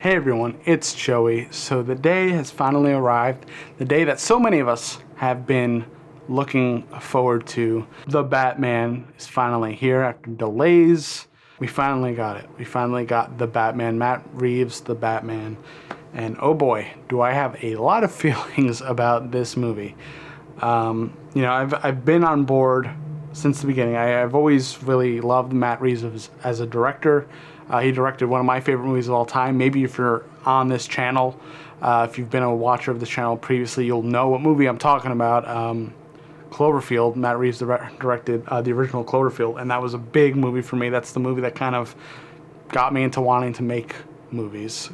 Hey everyone, it's Joey. So the day has finally arrived, the day that so many of us have been looking forward to. The Batman is finally here after delays. We finally got it. We finally got the Batman, Matt Reeves, the Batman. And oh boy, do I have a lot of feelings about this movie. I've been on board since the beginning. I've always really loved Matt Reeves as a director. He directed one of my favorite movies of all time. Maybe if you're on this channel, if you've been a watcher of this channel previously, you'll know what movie I'm talking about. Cloverfield. Matt Reeves directed the original Cloverfield, and that was a big movie for me. That's the movie that kind of got me into wanting to make movies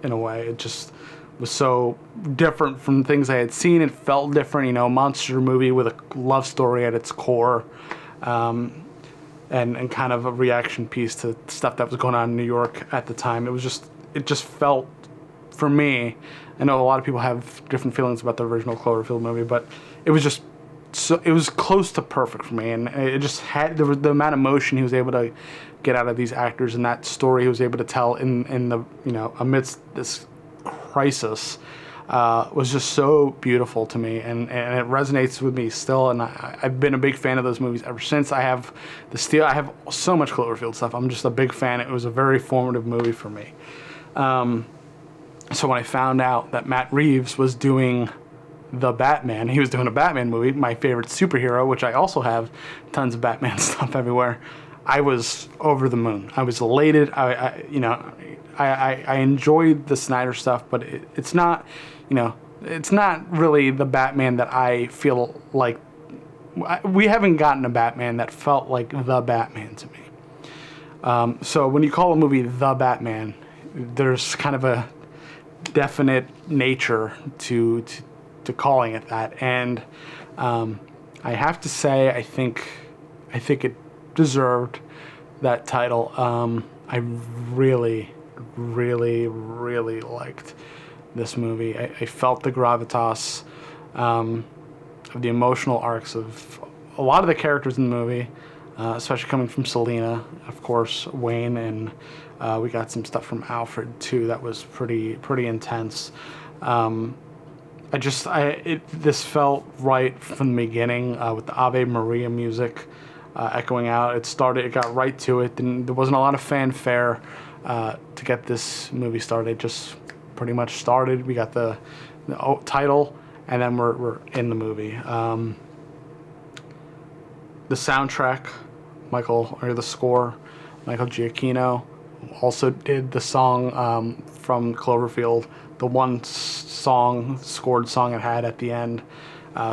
in a way. It just was so different from things I had seen. It felt different, monster movie with a love story at its core. And kind of a reaction piece to stuff that was going on in New York at the time. It just felt, for me, I know a lot of people have different feelings about the original Cloverfield movie, but it was close to perfect for me, and it just had the amount of emotion he was able to get out of these actors, and that story he was able to tell in the amidst this crisis was just so beautiful to me, and it resonates with me still, and I've been a big fan of those movies ever since. I have so much Cloverfield stuff. I'm just a big fan. It was a very formative movie for me. So when I found out that Matt Reeves was doing the Batman, he was doing a Batman movie, my favorite superhero, which I also have tons of Batman stuff everywhere, I was over the moon. I was elated. I enjoyed the Snyder stuff, but it's not, it's not really the Batman that I feel like. We haven't gotten a Batman that felt like the Batman to me. So when you call a movie The Batman, there's kind of a definite nature to calling it that, and I have to say, I think it deserved that title. I really liked this movie. I felt the gravitas of the emotional arcs of a lot of the characters in the movie, especially coming from Selina, of course, Wayne, and we got some stuff from Alfred too that was pretty intense. This felt right from the beginning with the Ave Maria music echoing out. It got right to it, and there wasn't a lot of fanfare to get this movie started. It just pretty much started. We got the title, and then we're in the movie. The soundtrack, the score, Michael Giacchino also did the song from Cloverfield, the one scored song it had at the end.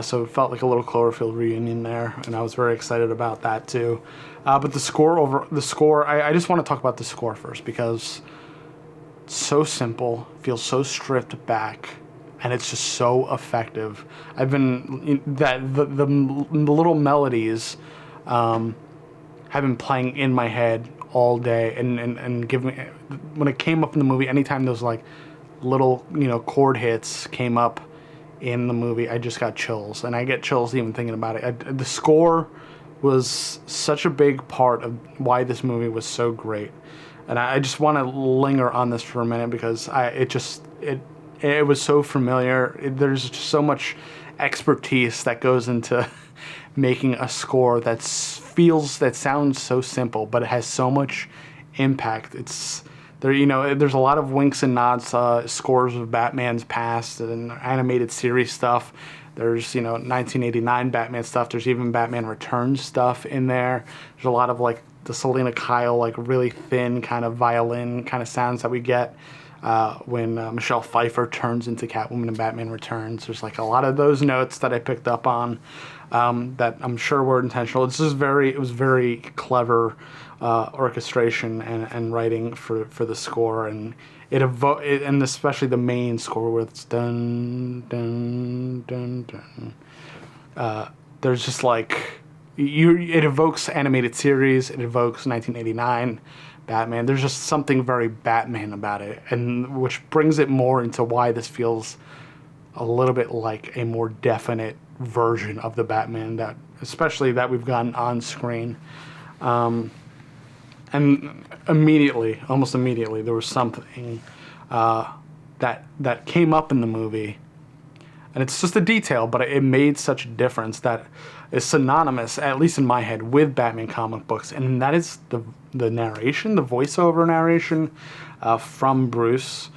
So it felt like a little Cloverfield reunion there, and I was very excited about that too. But the score, I just want to talk about the score first, because it's so simple, feels so stripped back, and it's just so effective. The little melodies have been playing in my head all day, and giving me, when it came up in the movie, anytime those like little chord hits came up in the movie, I just got chills, and I get chills even thinking about it. The score was such a big part of why this movie was so great, and I just want to linger on this for a minute, because it was so familiar. There's just so much expertise that goes into making a score that sounds so simple, but it has so much impact. It's there, there's a lot of winks and nods, scores of Batman's past and animated series stuff. There's, 1989 Batman stuff. There's even Batman Returns stuff in there. There's a lot of like the Selina Kyle, like really thin kind of violin kind of sounds that we get when Michelle Pfeiffer turns into Catwoman in Batman Returns. There's like a lot of those notes that I picked up on that I'm sure were intentional. It was very clever orchestration and writing for the score, and and especially the main score where it's dun dun dun dun. There's just like it evokes animated series, it evokes 1989 Batman. There's just something very Batman about it, and which brings it more into why this feels a little bit like a more definite version of the Batman that we've gotten on screen. And almost immediately, there was something that came up in the movie. And it's just a detail, but it made such a difference that is synonymous, at least in my head, with Batman comic books. And that is the narration, the voiceover narration from Bruce,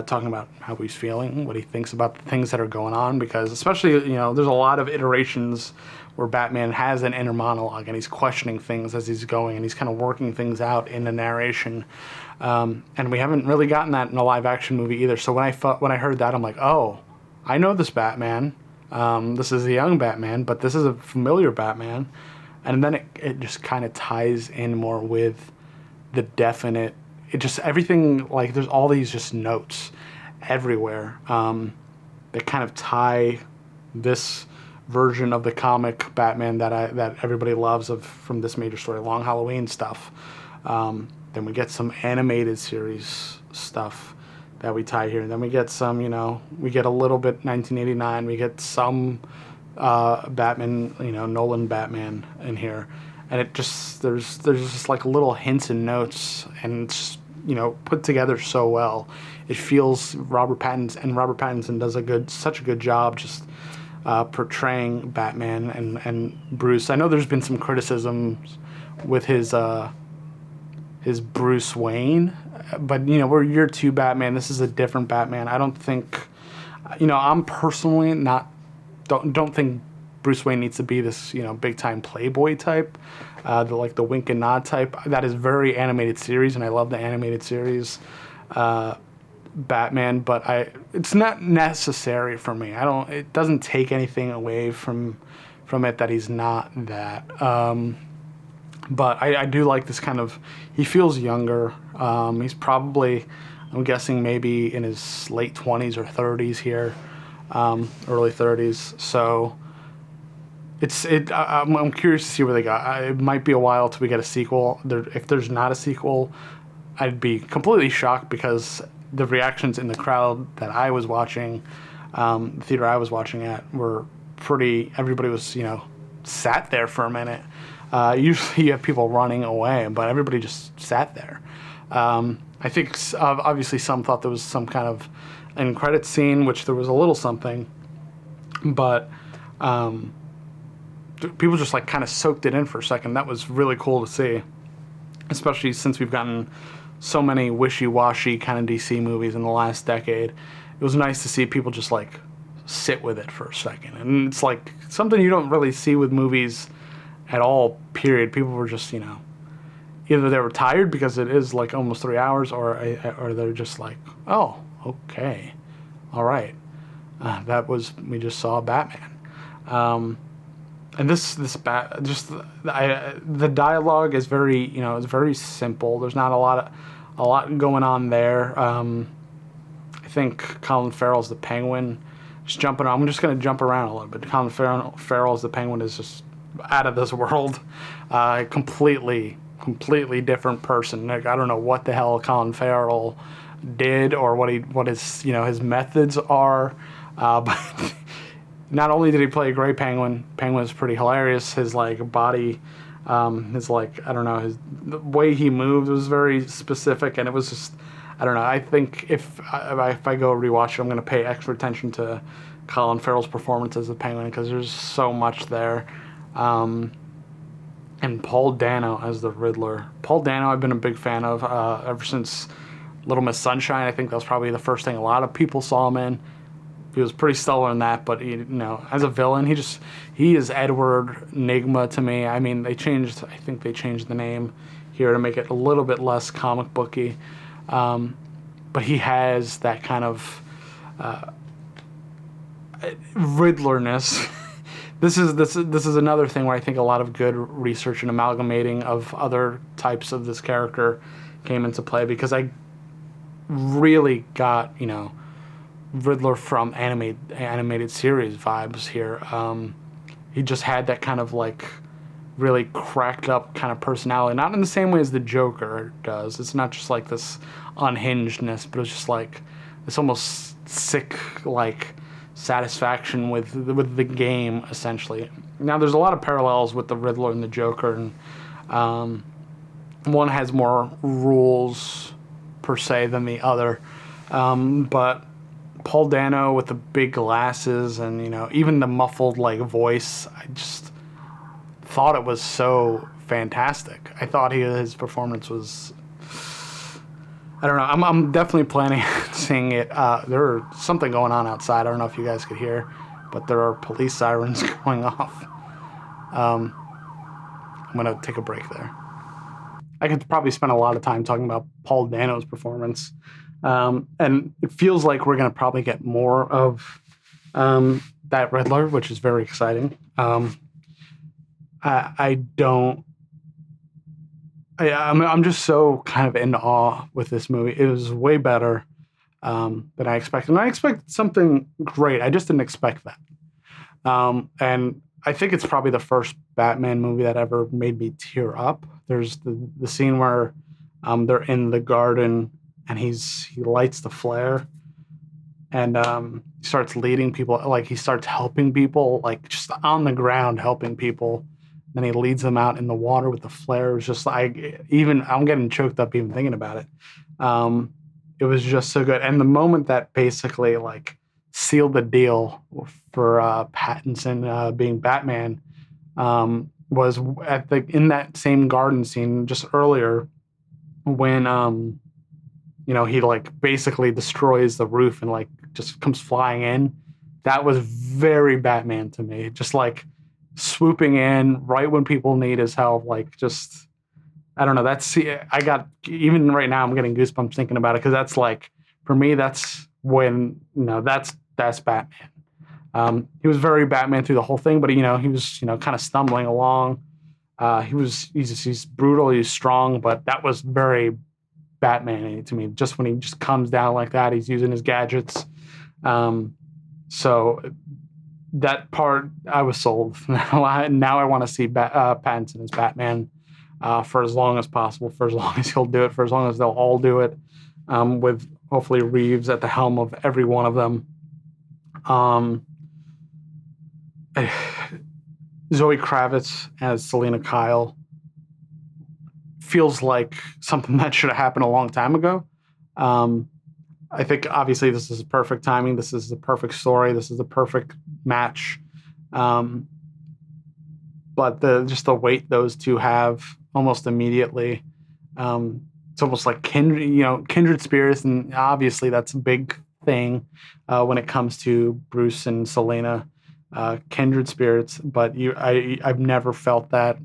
talking about how he's feeling, what he thinks about the things that are going on. Because especially, there's a lot of iterations where Batman has an inner monologue and he's questioning things as he's going and he's kind of working things out in the narration. And we haven't really gotten that in a live action movie either. So when I heard that, I'm like, oh, I know this Batman. This is a young Batman, but this is a familiar Batman. And then it just kind of ties in more with the definite, everything, like there's all these just notes everywhere that kind of tie this version of the comic Batman that everybody loves from this major story, Long Halloween stuff. Then we get some animated series stuff that we tie here. And then we get some, we get a little bit 1989. We get some Batman, Nolan Batman in here. And it just, there's just like little hints and notes, and it's, put together so well. It feels Robert Pattinson does such a good job just portraying Batman and Bruce. I know there's been some criticisms with his Bruce Wayne, but we're year 2 Batman. This is a different Batman. I don't think, I'm personally don't think Bruce Wayne needs to be this big time playboy type, the wink and nod type. That is very animated series, and I love the animated series Batman, but it's not necessary for me. It doesn't take anything away from it that he's not that. But I do like this kind of, he feels younger. He's probably, I'm guessing, maybe in his late 20s or 30s here, early 30s. So I'm curious to see where they go. It might be a while till we get a sequel. If there's not a sequel, I'd be completely shocked, because the reactions in the crowd that I was watching, the theater I was watching at, were everybody was, sat there for a minute. Usually you have people running away, but everybody just sat there. I think obviously some thought there was some kind of end credit scene, which there was a little something, but people just like kind of soaked it in for a second. That was really cool to see, especially since we've gotten so many wishy-washy kind of DC movies in the last decade. It was nice to see people just like sit with it for a second, and it's like something you don't really see with movies at all, period. People were just, either they were tired because it is like almost 3 hours, or they're just like, oh, okay, all right, we just saw Batman. And the dialogue is very, it's very simple. There's not a lot going on there. I think Colin Farrell's the Penguin. Just jumping around. I'm just going to jump around a little bit. Colin Farrell's the Penguin is just out of this world. Completely different person. Like, I don't know what the hell Colin Farrell did, or what his methods are. But not only did he play a great Penguin is pretty hilarious. His body, the way he moved was very specific, and it was just, I don't know. I think if I go rewatch it, I'm going to pay extra attention to Colin Farrell's performance as the Penguin, because there's so much there. And Paul Dano as the Riddler. Paul Dano I've been a big fan of ever since Little Miss Sunshine. I think that was probably the first thing a lot of people saw him in. He was pretty stellar in that, but as a villain, he is Edward Nygma to me. I mean, I think they changed the name here to make it a little bit less comic booky. But he has that kind of Riddler-ness. This is another thing where I think a lot of good research and amalgamating of other types of this character came into play, because I really got, Riddler from animated series vibes here. He just had that kind of really cracked up kind of personality, not in the same way as the Joker does. It's not just like this unhingedness, but it's just like this almost sick satisfaction with the game, essentially. Now there's a lot of parallels with the Riddler and the Joker, and one has more rules per se than the other. But Paul Dano with the big glasses and, even the muffled like voice, I just thought it was so fantastic. I thought his performance was, I don't know. I'm definitely planning on seeing it. There's something going on outside. I don't know if you guys could hear, but there are police sirens going off. I'm gonna take a break there. I could probably spend a lot of time talking about Paul Dano's performance, and it feels like we're gonna probably get more of that Riddler, which is very exciting. I don't. I'm just so kind of in awe with this movie. It was way better than I expected. And I expected something great. I just didn't expect that. And I think it's probably the first Batman movie that ever made me tear up. There's the scene where they're in the garden and he lights the flare and starts leading people. Like he starts helping people, like just on the ground helping people. Then he leads them out in the water with the flare. It was just like, even I'm getting choked up even thinking about it. It was just so good. And the moment that basically like sealed the deal for Pattinson being Batman was in that same garden scene just earlier when he like basically destroys the roof and like just comes flying in. That was very Batman to me. Just like swooping in right when people need his help. Like just, I don't know. I got, even right now I'm getting goosebumps thinking about it. Cause that's like, for me, that's when, that's Batman. He was very Batman through the whole thing, but he was, kind of stumbling along. He's brutal, he's strong, but that was very Batman to me. Just when he just comes down like that, he's using his gadgets. So that part, I was sold. Now I want to see Pattinson as Batman for as long as possible, for as long as he'll do it, for as long as they'll all do it, with hopefully Reeves at the helm of every one of them. Zoe Kravitz as Selina Kyle feels like something that should have happened a long time ago. I think obviously this is perfect timing. This is the perfect story. This is the perfect match. But just the weight those two have almost immediately. It's almost like kindred spirits, and obviously that's a big thing when it comes to Bruce and Selina, kindred spirits. But I've never felt that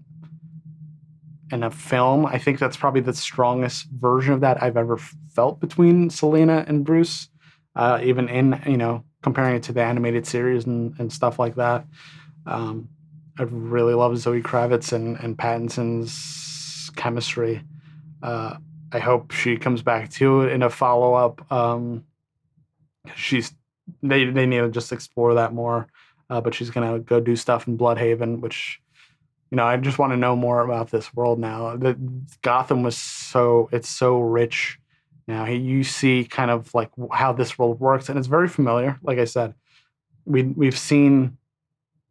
in a film. I think that's probably the strongest version of that I've ever felt between Selina and Bruce, even in, comparing it to the animated series and stuff like that. I really love Zoe Kravitz and Pattinson's chemistry. I hope she comes back to it in a follow-up. They need to just explore that more. But she's going to go do stuff in Bloodhaven, which, I just want to know more about this world now. The Gotham it's so rich. Now you see kind of like how this world works, and it's very familiar. Like I said, we've seen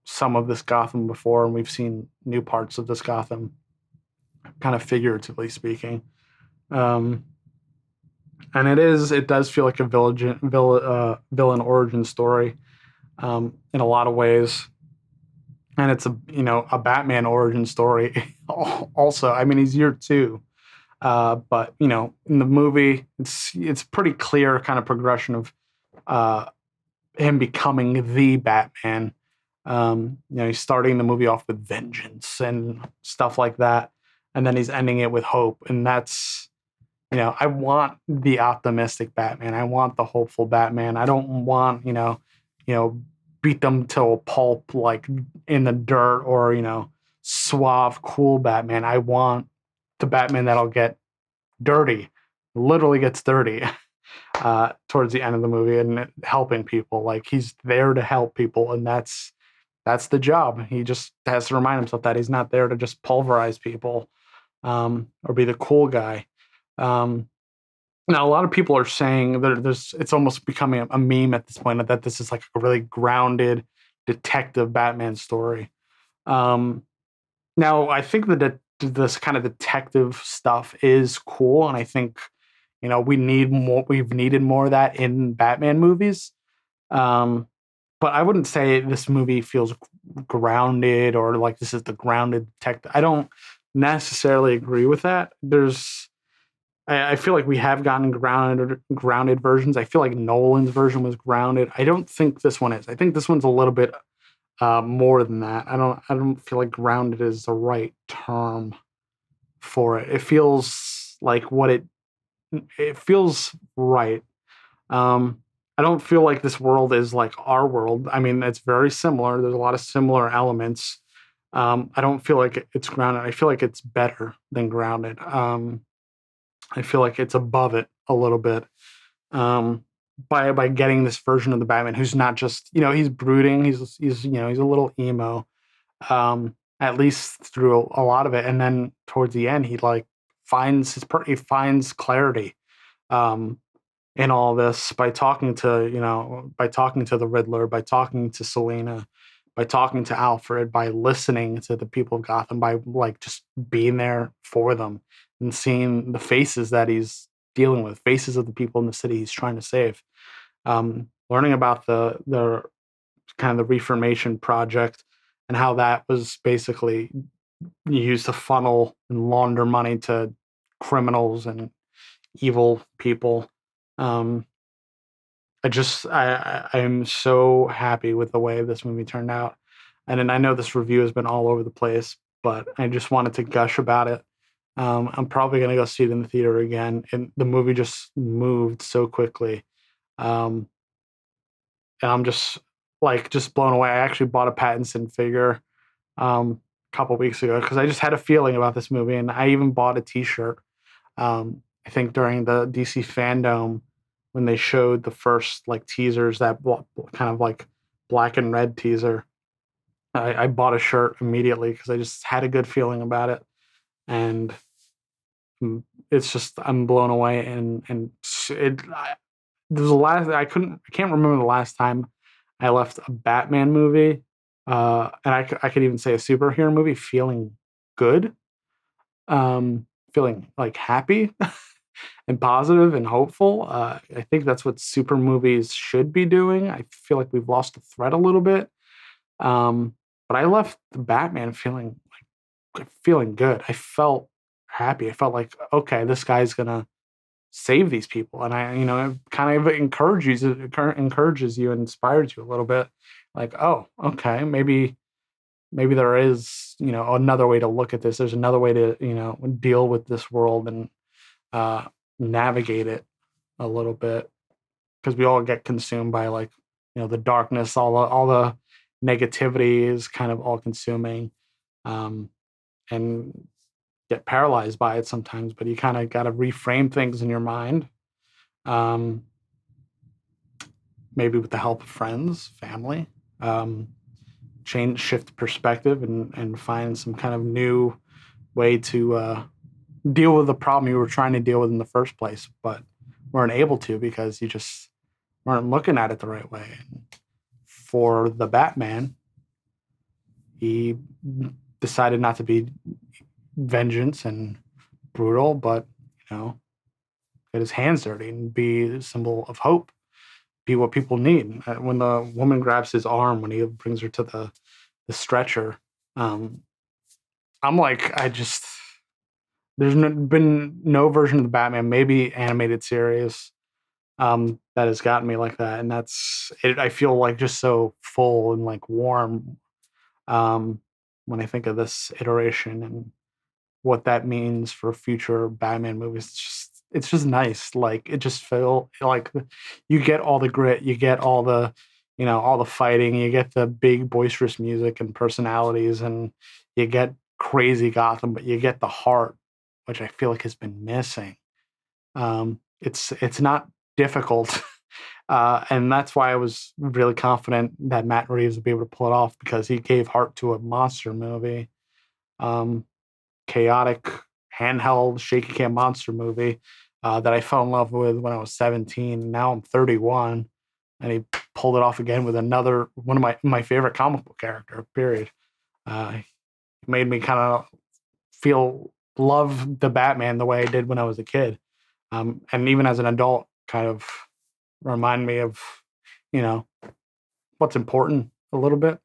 some of this Gotham before, and we've seen new parts of this Gotham, kind of figuratively speaking. And it does feel like a villain origin story in a lot of ways. And it's a Batman origin story also. I mean, he's year two. But in the movie, it's pretty clear kind of progression of him becoming the Batman. He's starting the movie off with vengeance and stuff like that, and then he's ending it with hope. And that's, I want the optimistic Batman. I want the hopeful Batman. I don't want, beat them to a pulp like in the dirt or, suave, cool Batman. I want the Batman that'll get dirty, literally gets dirty towards the end of the movie and helping people. Like he's there to help people, and that's the job. He just has to remind himself that he's not there to just pulverize people or be the cool guy. Now, a lot of people are saying that it's almost becoming a meme at this point that this is like a really grounded detective Batman story. Now, I think that this kind of detective stuff is cool, and I think We need more. We've needed more of that in Batman movies. Um, but I wouldn't say this movie feels grounded or like this is the grounded tech. I don't necessarily agree with that. I feel like we have gotten grounded versions. I feel like Nolan's version was grounded. I don't think this one is. I think this one's a little bit more than that. I don't feel like grounded is the right term for it. It feels like it feels right. I don't feel like this world is like our world. I mean, it's very similar. There's a lot of similar elements. I don't feel like it's grounded. I feel like it's better than grounded. I feel like it's above it a little bit. By getting this version of the Batman who's not just, he's brooding, he's he's a little emo. At least through a lot of it, and then towards the end he like he finds clarity. Um in all this by talking to the Riddler, by talking to Selina, by talking to Alfred, by listening to the people of Gotham, by like just being there for them and seeing the faces that he's dealing with, faces of the people in the city he's trying to save. Learning about the kind of the Reformation project and how that was basically used to funnel and launder money to criminals and evil people. Um, I'm so happy with the way this movie turned out. And then I know this review has been all over the place, but I just wanted to gush about it. I'm probably gonna go see it in the theater again. And the movie just moved so quickly. Um, and I'm just blown away. I actually bought a Pattinson figure a couple weeks ago because I just had a feeling about this movie, and I even bought a T-shirt. I think during the DC fandom when they showed the first like teasers, that kind of like black and red teaser, I bought a shirt immediately because I just had a good feeling about it, and it's just I'm blown away. And there's a last I can't remember the last time I left a Batman movie, and I could even say a superhero movie feeling good, feeling like happy and positive and hopeful. I think that's what super movies should be doing. I feel like we've lost the thread a little bit. Um, but I left the Batman feeling good. I felt happy. I felt like, okay, this guy's gonna save these people, and it kind of encourages you and inspires you a little bit. Like, oh, okay, maybe there is another way to look at this. There's another way to deal with this world and uh, navigate it a little bit, because we all get consumed by like the darkness, all the negativity is kind of all consuming, and get paralyzed by it sometimes. But you kind of got to reframe things in your mind, um, maybe with the help of friends, family, shift perspective, and find some kind of new way to deal with the problem you were trying to deal with in the first place, but weren't able to because you just weren't looking at it the right way. And for the Batman, he decided not to be vengeance and brutal, but get his hands dirty and be a symbol of hope, be what people need. When the woman grabs his arm when he brings her to the stretcher, I'm like, been no version of the Batman, maybe animated series, that has gotten me like that, and that's it. I feel like just so full and like warm, when I think of this iteration and what that means for future Batman movies. It's just nice. Like it just feel like you get all the grit, you get all the all the fighting, you get the big boisterous music and personalities, and you get crazy Gotham, but you get the heart, which I feel like has been missing. It's not difficult, and that's why I was really confident that Matt Reeves would be able to pull it off, because he gave heart to a monster movie, chaotic, handheld, shaky cam monster movie that I fell in love with when I was 17. Now I'm 31, and he pulled it off again with another one of my favorite comic book character. Period. It made me kind of love the Batman the way I did when I was a kid. And even as an adult, kind of remind me of, you know, what's important a little bit.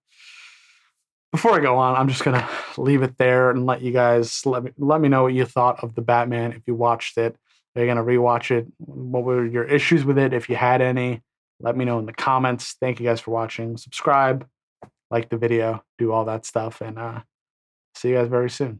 Before I go on, I'm just gonna leave it there and let you guys let me know what you thought of the Batman if you watched it. Are you gonna rewatch it? What were your issues with it, if you had any? Let me know in the comments. Thank you guys for watching. Subscribe, like the video, do all that stuff, and see you guys very soon.